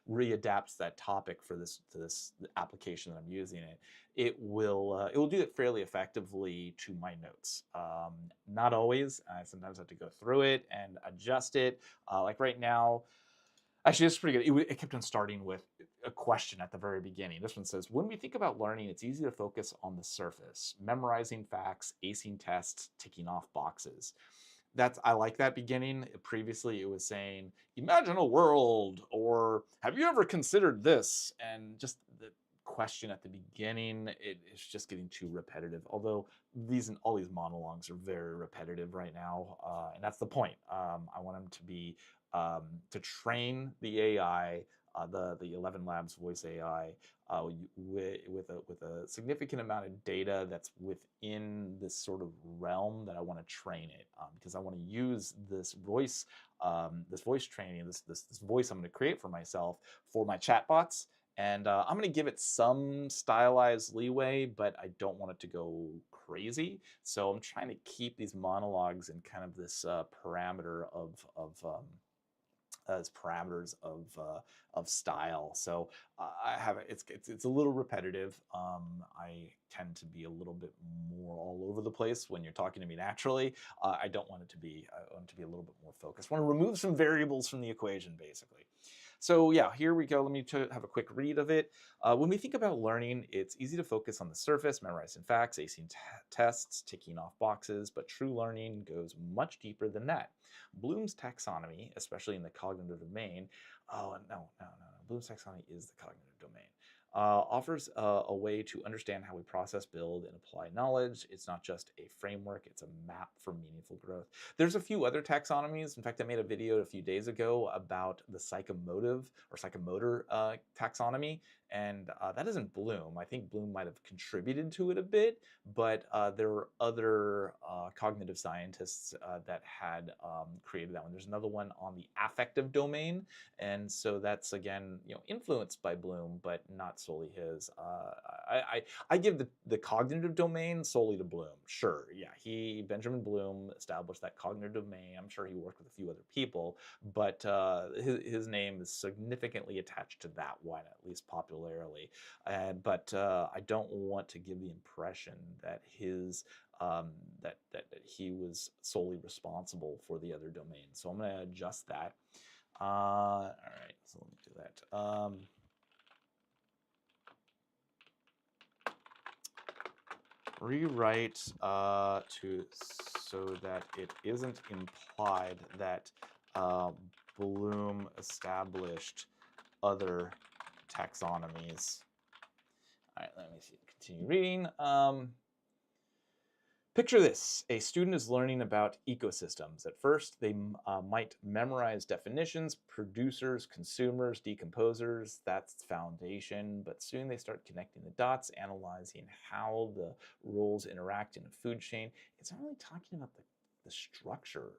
readapts that topic for this application that I'm using it will do it fairly effectively to my notes. Not always. I sometimes have to go through it and adjust it. Like right now, actually, it's pretty good. It kept on starting with a question at the very beginning. This one says, when we think about learning, it's easy to focus on the surface, memorizing facts, acing tests, ticking off boxes. I like that beginning. Previously, it was saying, imagine a world, or have you ever considered this? And just the question at the beginning, it's just getting too repetitive. Although all these monologues are very repetitive right now, and that's the point. I want them to be to train the AI, the ElevenLabs voice AI, with a significant amount of data that's within this sort of realm that I want to train it, because I want to use this voice training, this voice I'm going to create for myself for my chatbots. And I'm going to give it some stylized leeway, but I don't want it to go crazy. So I'm trying to keep these monologues in kind of this parameter as parameters of style. So I have it's a little repetitive. I tend to be a little bit more all over the place when you're talking to me naturally. I don't want it to be. I want it to be a little bit more focused. I want to remove some variables from the equation, basically. So yeah, here we go. Let me have a quick read of it. When we think about learning, it's easy to focus on the surface, memorizing facts, acing tests, ticking off boxes, but true learning goes much deeper than that. Bloom's taxonomy, especially in the cognitive domain, Bloom's taxonomy is the cognitive domain. Offers a way to understand how we process, build, and apply knowledge. It's not just a framework, it's a map for meaningful growth. There's a few other taxonomies. In fact, I made a video a few days ago about the psychomotor taxonomy, and that isn't Bloom. I think Bloom might have contributed to it a bit, but there were other cognitive scientists that had created that one. There's another one on the affective domain, and so that's again, influenced by Bloom, but not solely his. I give the cognitive domain solely to Bloom. Sure, yeah, Benjamin Bloom established that cognitive domain. I'm sure he worked with a few other people, but his name is significantly attached to that one, at least popularly. But I don't want to give the impression that that he was solely responsible for the other domains. So I'm going to adjust that. All right, so let me do that. Rewrite so that it isn't implied that Bloom established other taxonomies. All right, let me see. Continue reading. Picture this. A student is learning about ecosystems. At first, they might memorize definitions, producers, consumers, decomposers. That's foundation. But soon they start connecting the dots, analyzing how the roles interact in a food chain. It's not really talking about the structure.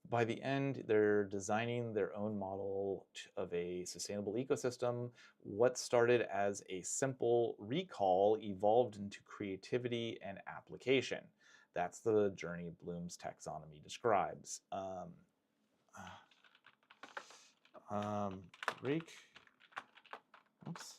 By the end, they're designing their own model of a sustainable ecosystem. What started as a simple recall evolved into creativity and application. That's the journey Bloom's taxonomy describes. Oops.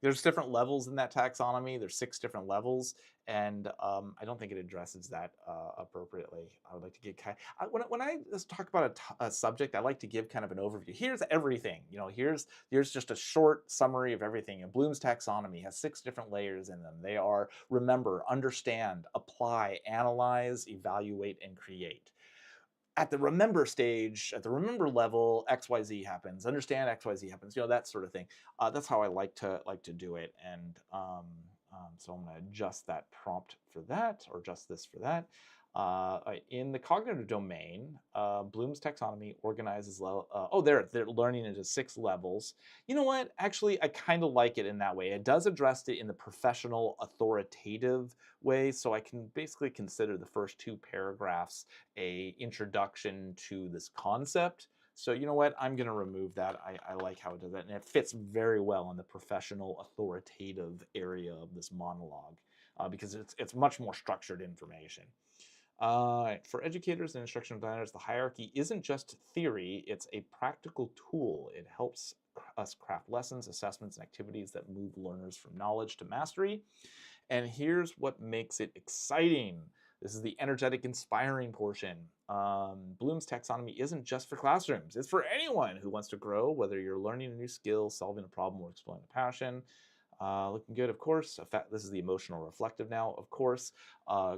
there's different levels in that taxonomy. There's 6 different levels, and I don't think it addresses that appropriately. I would like to get when I just talk about a subject, I like to give kind of an overview. Here's everything. You know, here's just a short summary of everything. And Bloom's taxonomy has 6 different layers in them. They are remember, understand, apply, analyze, evaluate, and create. At the remember stage, at the remember level, XYZ happens. Understand XYZ happens. You know, that sort of thing. That's how I like to do it. And so I'm going to adjust that prompt for that, or adjust this for that. In the cognitive domain, Bloom's taxonomy organizes. They're learning into 6 levels. You know what? Actually, I kind of like it in that way. It does address it in the professional, authoritative way, so I can basically consider the first 2 paragraphs a introduction to this concept. So you know what? I'm going to remove that. I like how it does that, and it fits very well in the professional, authoritative area of this monologue because it's much more structured information. For educators and instructional designers, the hierarchy isn't just theory, it's a practical tool. It helps us craft lessons, assessments, and activities that move learners from knowledge to mastery. And here's what makes it exciting. This is the energetic, inspiring portion. Bloom's taxonomy isn't just for classrooms. It's for anyone who wants to grow, whether you're learning a new skill, solving a problem, or exploring a passion. Looking good, of course. This is the emotional reflective now, of course.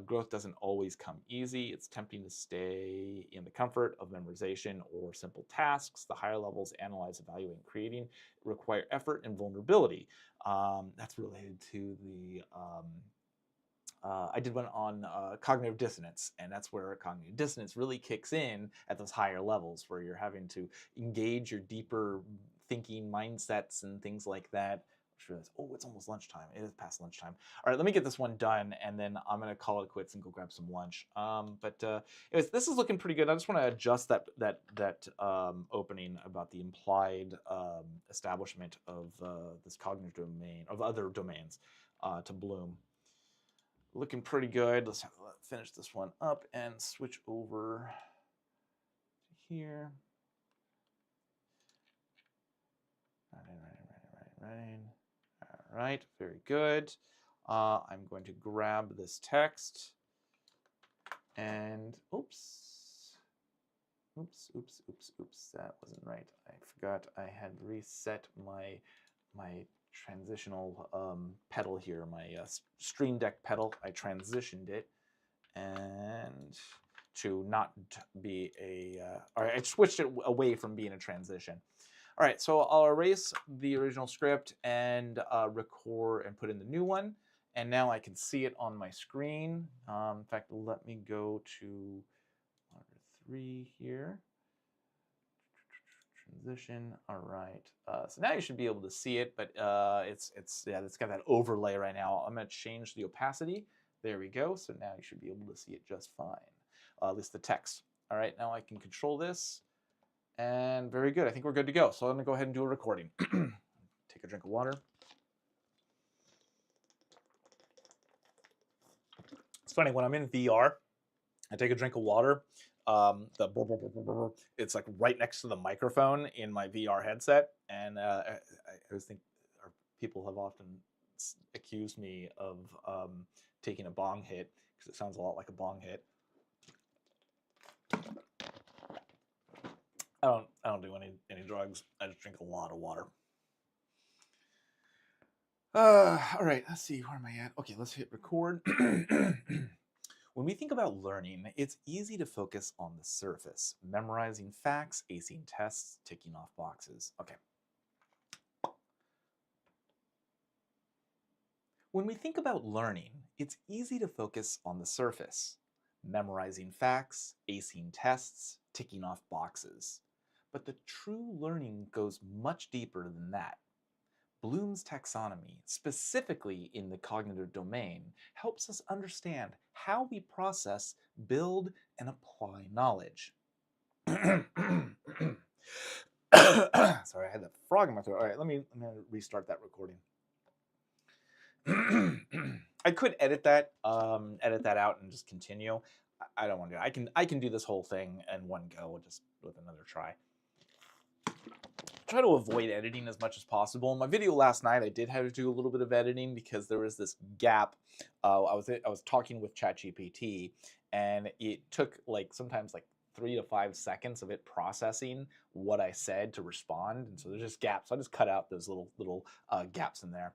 Growth doesn't always come easy. It's tempting to stay in the comfort of memorization or simple tasks. The higher levels, analyze, evaluate, and creating, require effort and vulnerability. That's related to the... I did one on cognitive dissonance, and that's where cognitive dissonance really kicks in at those higher levels, where you're having to engage your deeper thinking mindsets and things like that. Oh, it's almost lunchtime. It is past lunchtime. All right, let me get this one done, and then I'm going to call it quits and go grab some lunch. Anyways, this is looking pretty good. I just want to adjust that opening about the implied establishment of this cognitive domain, of other domains, to Bloom. Looking pretty good. Let's finish this one up and switch over to here. Right. All right, very good. I'm going to grab this text and oops, that wasn't right. I forgot I had reset my transitional pedal here, my Stream Deck pedal. I transitioned it and to not be all right, I switched it away from being a transition. All right, so I'll erase the original script and record and put in the new one. And now I can see it on my screen. In fact, let me go to 3 here. Transition. All right. So now you should be able to see it, but it's got that overlay right now. I'm going to change the opacity. There we go. So now you should be able to see it just fine. At least the text. All right. Now I can control this. And very good. I think we're good to go. So I'm going to go ahead and do a recording. Take a drink of water. It's funny, when I'm in VR, I take a drink of water. It's like right next to the microphone in my VR headset. And I always think people have often accused me of taking a bong hit because it sounds a lot like a bong hit. I don't do any drugs. I just drink a lot of water. All right, let's see, where am I at? Okay, let's hit record. When we think about learning, it's easy to focus on the surface, memorizing facts, acing tests, ticking off boxes. Okay. When we think about learning, it's easy to focus on the surface, memorizing facts, acing tests, ticking off boxes. But the true learning goes much deeper than that. Bloom's taxonomy, specifically in the cognitive domain, helps us understand how we process, build, and apply knowledge. Sorry, I had that frog in my throat. All right, let me restart that recording. I could edit that out and just continue. I don't want to do it. I can do this whole thing in one go, just with another try. try to avoid editing as much as possible. In my video last night, I did have to do a little bit of editing because there was this gap. I was talking with ChatGPT, and it took like sometimes like 3 to 5 seconds of it processing what I said to respond, and so there's just gaps. So I just cut out those little gaps in there.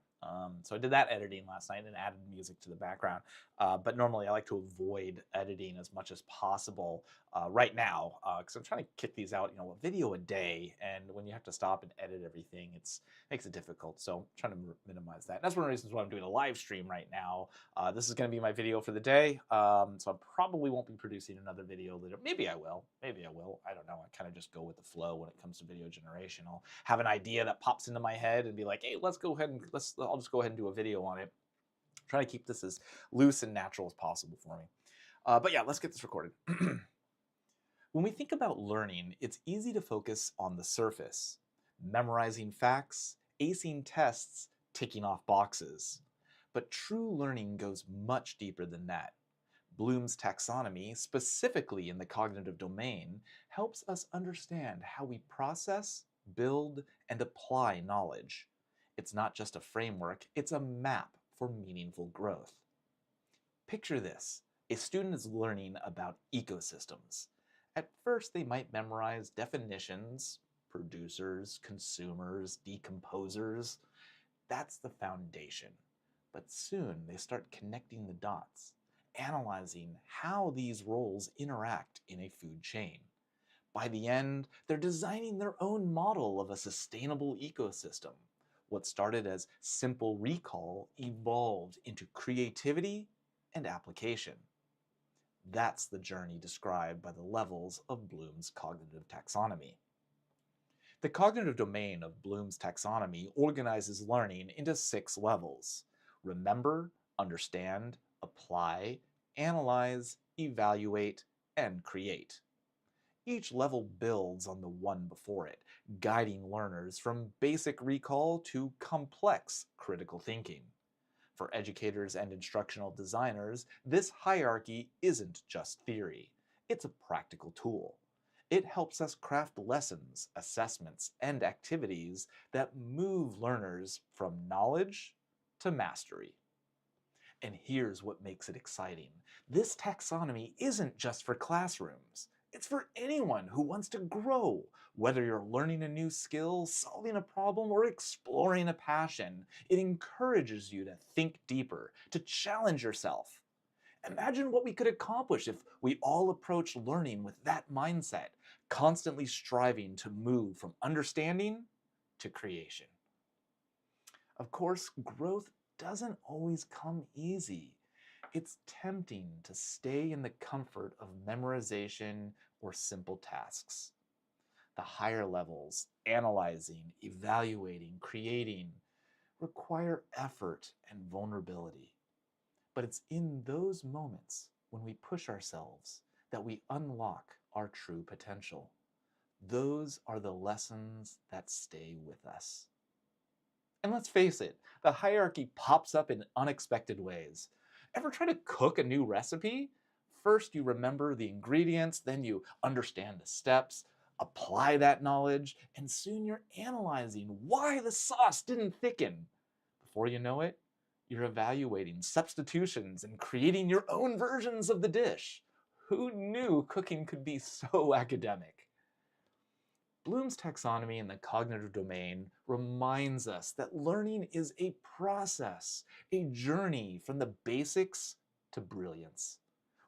So I did that editing last night and added music to the background. But normally I like to avoid editing as much as possible right now because I'm trying to kick these out, a video a day. And when you have to stop and edit everything, it makes it difficult. So I'm trying to minimize that. And that's one of the reasons why I'm doing a live stream right now. This is going to be my video for the day. So I probably won't be producing another video later. Maybe I will. Maybe I will. I don't know. I kind of just go with the flow when it comes to video generation. I'll have an idea that pops into my head and be like, hey, let's go ahead and I'll just go ahead and do a video on it. Try to keep this as loose and natural as possible for me. But yeah, let's get this recorded. When we think about learning, it's easy to focus on the surface, memorizing facts, acing tests, ticking off boxes. But true learning goes much deeper than that. Bloom's taxonomy, specifically in the cognitive domain, helps us understand how we process, build, and apply knowledge. It's not just a framework, it's a map for meaningful growth. Picture this. A student is learning about ecosystems. At first, they might memorize definitions, producers, consumers, decomposers. That's the foundation. But soon, they start connecting the dots, analyzing how these roles interact in a food chain. By the end, they're designing their own model of a sustainable ecosystem. What started as simple recall evolved into creativity and application. That's the journey described by the levels of Bloom's cognitive taxonomy. The cognitive domain of Bloom's taxonomy organizes learning into 6 levels: remember, understand, apply, analyze, evaluate, and create. Each level builds on the one before it, guiding learners from basic recall to complex critical thinking. For educators and instructional designers, this hierarchy isn't just theory. It's a practical tool. It helps us craft lessons, assessments, and activities that move learners from knowledge to mastery. And here's what makes it exciting. This taxonomy isn't just for classrooms. It's for anyone who wants to grow. Whether you're learning a new skill, solving a problem, or exploring a passion, it encourages you to think deeper, to challenge yourself. Imagine what we could accomplish if we all approached learning with that mindset, constantly striving to move from understanding to creation. Of course, growth doesn't always come easy. It's tempting to stay in the comfort of memorization or simple tasks. The higher levels, analyzing, evaluating, creating, require effort and vulnerability. But it's in those moments when we push ourselves that we unlock our true potential. Those are the lessons that stay with us. And let's face it, the hierarchy pops up in unexpected ways. Ever try to cook a new recipe? First, you remember the ingredients, then you understand the steps, apply that knowledge, and soon you're analyzing why the sauce didn't thicken. Before you know it, you're evaluating substitutions and creating your own versions of the dish. Who knew cooking could be so academic? Bloom's taxonomy in the cognitive domain reminds us that learning is a process, a journey from the basics to brilliance.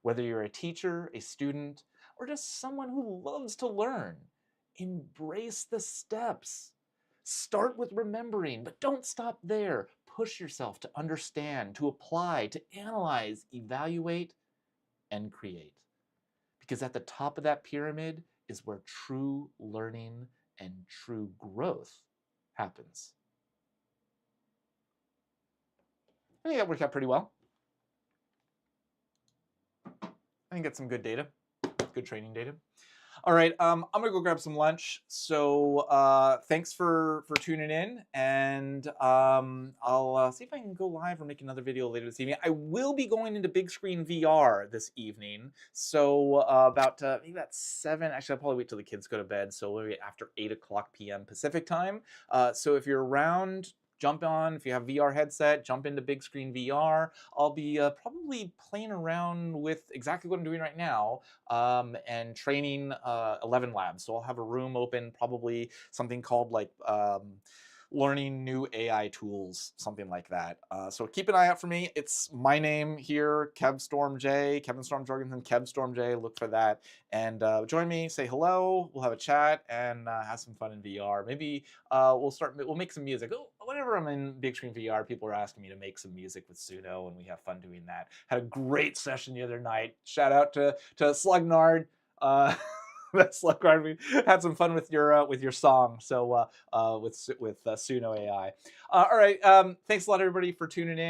Whether you're a teacher, a student, or just someone who loves to learn, embrace the steps. Start with remembering, but don't stop there. Push yourself to understand, to apply, to analyze, evaluate, and create. Because at the top of that pyramid is where true learning and true growth happens. I think that worked out pretty well. I think that's some good data, good training data. All right, I'm gonna go grab some lunch. So thanks for tuning in, and I'll see if I can go live or make another video later this evening. I will be going into big screen VR this evening, so about maybe about 7. Actually, I'll probably wait till the kids go to bed, so maybe after 8 o'clock p.m. Pacific time. So if you're around, jump on. If you have VR headset, jump into big screen VR. I'll be probably playing around with exactly what I'm doing right now, and training 11 Labs. So I'll have a room open, probably something called like learning new AI tools, something like that. So keep an eye out for me. It's my name here, KevStormJ, Kevin Storm Jorgensen, KevStormJ. Look for that, and join me. Say hello. We'll have a chat and have some fun in VR. Maybe we'll make some music. Whenever I'm in big screen VR, people are asking me to make some music with Suno, and we have fun doing that. Had a great session the other night. Shout out to Slugnard. That's Slugnard. We had some fun with your song. So with Suno AI. All right. Thanks a lot, everybody, for tuning in.